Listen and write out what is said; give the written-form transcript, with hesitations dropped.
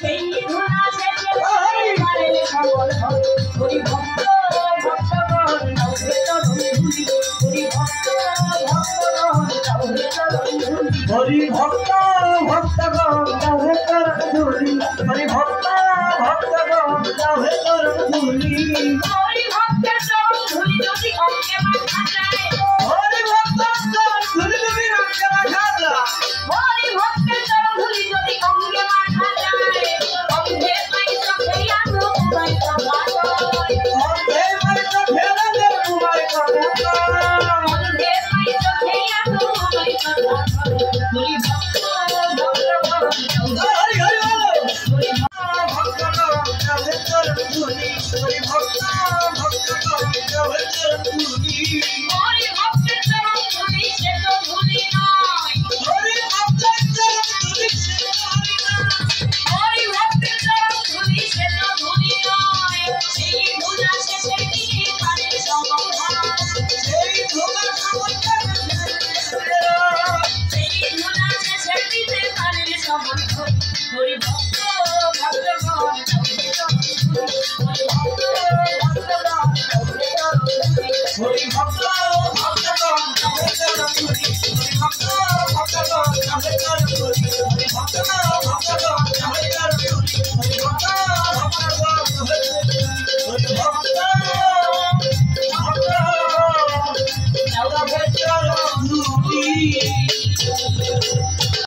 সেই ধুনা শেষে পারে সকল হরি ভক্ত ভক্তগণ দাও হে চরণ ধুলি হরি ভক্ত ভক্তগণ দাও হে চরণ ধুলি হরি ভক্ত ভক্তগণ দাও হে চরণ ধুলি হরি ভক্ত ভক্তগণ দাও হে চরণ ধুলি হরি ভক্তের চরণ ধুলি যদি অঙ্গে মাখা যায় হরি ভক্তের চরণ ধুলি যদি অঙ্গে মাখা যায় হরি ভক্তের চরণ ধুলি যদি অঙ্গে মাখা যায় অঙ্গে পাই চোখে আলো পাই সভা যায় অঙ্গে পাই চোখে আলো পাই সভা যায় অঙ্গে পাই চোখে আলো পাই সভা যায় হরি ভক্ত ভক্তগণ দাও হরি হরি হরি ভক্তগণ দাও হে চরণ ধুলি হরি ভক্ত ভক্তগণ দাও হে চরণ ধুলি হরি ভক্তের চরণ ধুলি সে তো ধুলি নয় হরি ভক্তের চরণ ধুলি সে হরি না হরি ভক্তের চরণ ধুলি সে তো ধুলি নয় সেই ধুলা শেষে দিয়ে পারে সমাধান সেই ধোকা সমাধান সেই ধুলা শেষে দিতে পারে সমাধান হরি ভক্ত ভক্তগণ দাও হে চরণ ধুলি হরি ভক্ত ভক্তগণ দাও হে চরণ ধুলি হরি ভক্ত